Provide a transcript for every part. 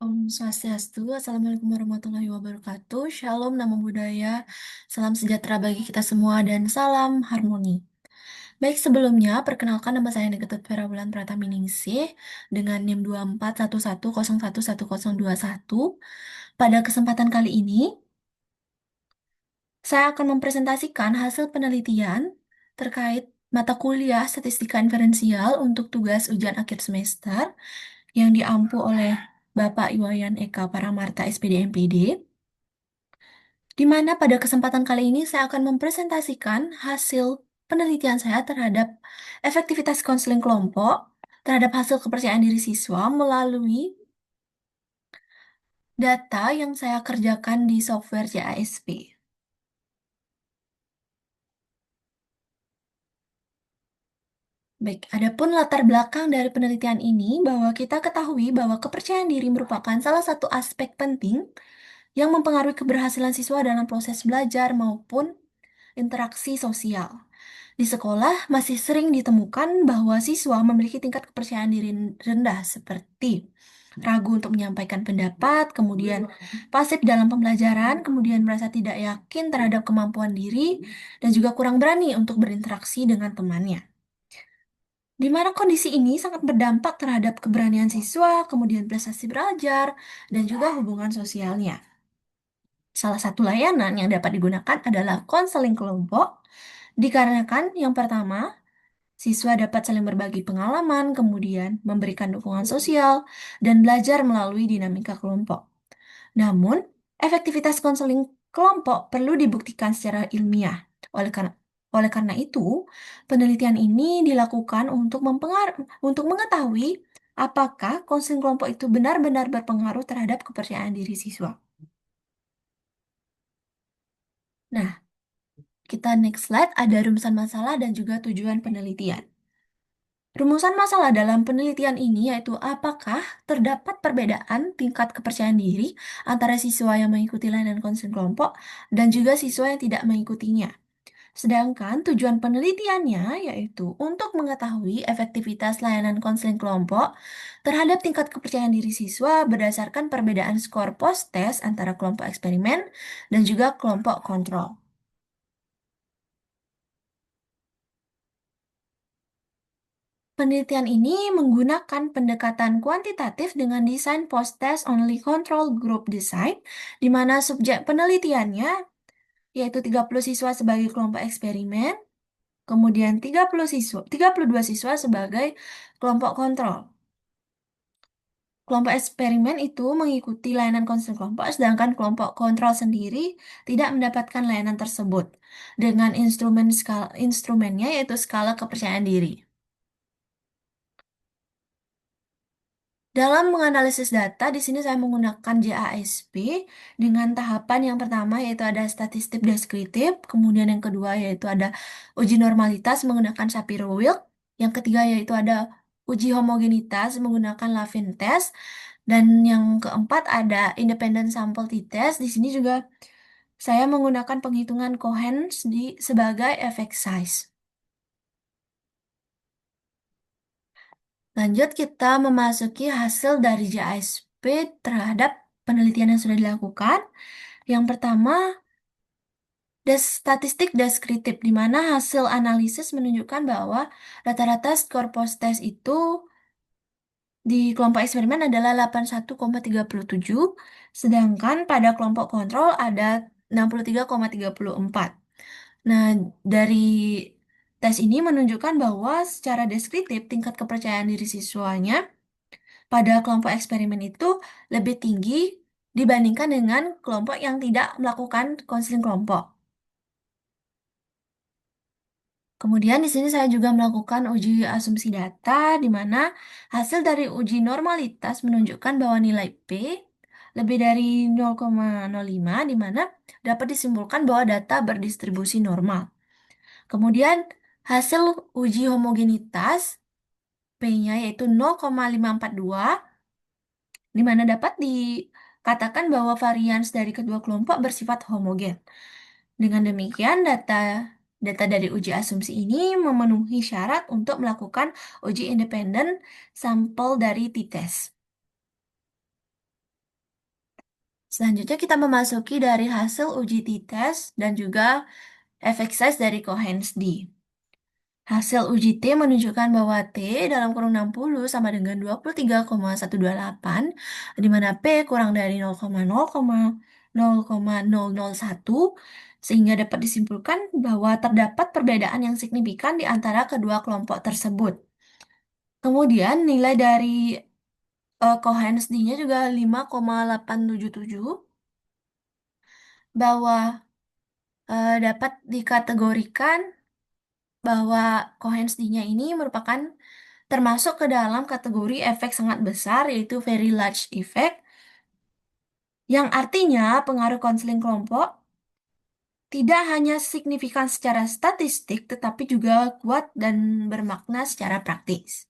Om Swastiastu, Assalamualaikum warahmatullahi wabarakatuh. Shalom, namo buddhaya, salam sejahtera bagi kita semua, dan salam harmoni. Baik, sebelumnya, perkenalkan nama saya Ketut Vera Wulan Prataminingsih dengan NIM 2411011121. Pada kesempatan kali ini, saya akan mempresentasikan hasil penelitian terkait mata kuliah Statistika Inferensial untuk tugas ujian akhir semester yang diampu oleh Bapak Iwayan Eka Paramarta SPD MPD, di mana pada kesempatan kali ini saya akan mempresentasikan hasil penelitian saya terhadap efektivitas konseling kelompok terhadap hasil kepercayaan diri siswa melalui data yang saya kerjakan di software JASP. Baik, adapun latar belakang dari penelitian ini bahwa kita ketahui bahwa kepercayaan diri merupakan salah satu aspek penting yang mempengaruhi keberhasilan siswa dalam proses belajar maupun interaksi sosial. Di sekolah masih sering ditemukan bahwa siswa memiliki tingkat kepercayaan diri rendah seperti ragu untuk menyampaikan pendapat, kemudian pasif dalam pembelajaran, kemudian merasa tidak yakin terhadap kemampuan diri, dan juga kurang berani untuk berinteraksi dengan temannya. Di mana kondisi ini sangat berdampak terhadap keberanian siswa, kemudian prestasi belajar, dan juga hubungan sosialnya. Salah satu layanan yang dapat digunakan adalah konseling kelompok, dikarenakan yang pertama, siswa dapat saling berbagi pengalaman, kemudian memberikan dukungan sosial, dan belajar melalui dinamika kelompok. Namun, efektivitas konseling kelompok perlu dibuktikan secara ilmiah. Oleh karena itu, penelitian ini dilakukan untuk mengetahui apakah konseling kelompok itu benar-benar berpengaruh terhadap kepercayaan diri siswa. Nah, kita next slide ada rumusan masalah dan juga tujuan penelitian. Rumusan masalah dalam penelitian ini yaitu apakah terdapat perbedaan tingkat kepercayaan diri antara siswa yang mengikuti layanan konseling kelompok dan juga siswa yang tidak mengikutinya. Sedangkan tujuan penelitiannya yaitu untuk mengetahui efektivitas layanan konseling kelompok terhadap tingkat kepercayaan diri siswa berdasarkan perbedaan skor post-test antara kelompok eksperimen dan juga kelompok kontrol. Penelitian ini menggunakan pendekatan kuantitatif dengan desain post-test only control group design, di mana subjek penelitiannya yaitu 30 siswa sebagai kelompok eksperimen, kemudian 32 siswa sebagai kelompok kontrol. Kelompok eksperimen itu mengikuti layanan konseling kelompok, sedangkan kelompok kontrol sendiri tidak mendapatkan layanan tersebut dengan instrumennya yaitu skala kepercayaan diri. Dalam menganalisis data, di sini saya menggunakan JASP dengan tahapan yang pertama yaitu ada statistik deskriptif, kemudian yang kedua yaitu ada uji normalitas menggunakan Shapiro-Wilk, yang ketiga yaitu ada uji homogenitas menggunakan Levin test, dan yang keempat ada independent sample t-test. Di sini juga saya menggunakan penghitungan Cohen sebagai effect size. Lanjut, kita memasuki hasil dari JASP terhadap penelitian yang sudah dilakukan. Yang pertama, statistik deskriptif, di mana hasil analisis menunjukkan bahwa rata-rata skor post-test itu di kelompok eksperimen adalah 81,37, sedangkan pada kelompok kontrol ada 63,34. Nah, dari tes ini menunjukkan bahwa secara deskriptif tingkat kepercayaan diri siswanya pada kelompok eksperimen itu lebih tinggi dibandingkan dengan kelompok yang tidak melakukan konseling kelompok. Kemudian di sini saya juga melakukan uji asumsi data, di mana hasil dari uji normalitas menunjukkan bahwa nilai P lebih dari 0,05, di mana dapat disimpulkan bahwa data berdistribusi normal. Kemudian hasil uji homogenitas P-nya yaitu 0,542, di mana dapat dikatakan bahwa varians dari kedua kelompok bersifat homogen. Dengan demikian, data dari uji asumsi ini memenuhi syarat untuk melakukan uji independen sampel dari t-test. Selanjutnya kita memasuki dari hasil uji t-test dan juga efek size dari Cohen-D. Hasil uji T menunjukkan bahwa T dalam kurung 60 sama dengan 23,128, di mana P kurang dari 0,0,0,001, sehingga dapat disimpulkan bahwa terdapat perbedaan yang signifikan di antara kedua kelompok tersebut. Kemudian nilai dari Cohen-D-nya juga 5,877, bahwa dapat dikategorikan bahwa Cohen-D-nya ini merupakan termasuk ke dalam kategori efek sangat besar, yaitu very large effect, yang artinya pengaruh konseling kelompok tidak hanya signifikan secara statistik, tetapi juga kuat dan bermakna secara praktis.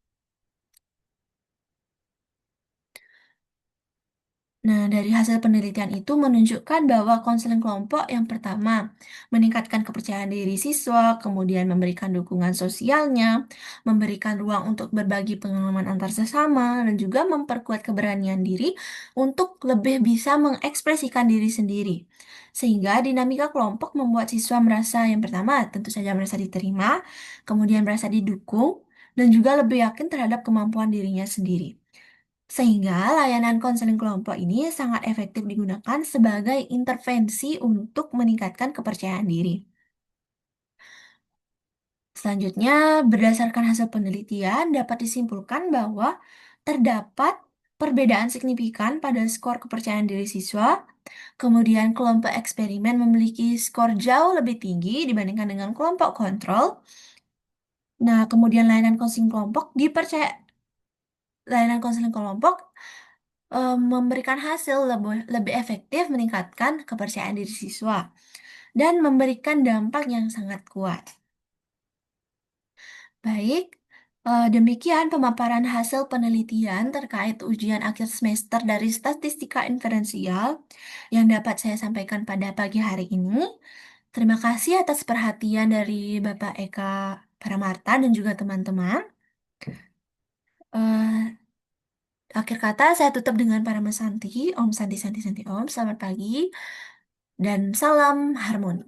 Nah, dari hasil penelitian itu menunjukkan bahwa konseling kelompok yang pertama meningkatkan kepercayaan diri siswa, kemudian memberikan dukungan sosialnya, memberikan ruang untuk berbagi pengalaman antar sesama, dan juga memperkuat keberanian diri untuk lebih bisa mengekspresikan diri sendiri. Sehingga dinamika kelompok membuat siswa merasa yang pertama tentu saja merasa diterima, kemudian merasa didukung, dan juga lebih yakin terhadap kemampuan dirinya sendiri. Sehingga layanan konseling kelompok ini sangat efektif digunakan sebagai intervensi untuk meningkatkan kepercayaan diri. Selanjutnya, berdasarkan hasil penelitian, dapat disimpulkan bahwa terdapat perbedaan signifikan pada skor kepercayaan diri siswa. Kemudian, kelompok eksperimen memiliki skor jauh lebih tinggi dibandingkan dengan kelompok kontrol. Nah, kemudian layanan konseling kelompok memberikan hasil lebih efektif meningkatkan kepercayaan diri siswa dan memberikan dampak yang sangat kuat. Baik, demikian pemaparan hasil penelitian terkait ujian akhir semester dari statistika inferensial yang dapat saya sampaikan pada pagi hari ini. Terima kasih atas perhatian dari Bapak Eka Paramarta dan juga teman-teman. Eh, Akhir kata, saya tutup dengan Parama Santi. Om Santi Santi Santi Om. Selamat pagi dan salam harmoni.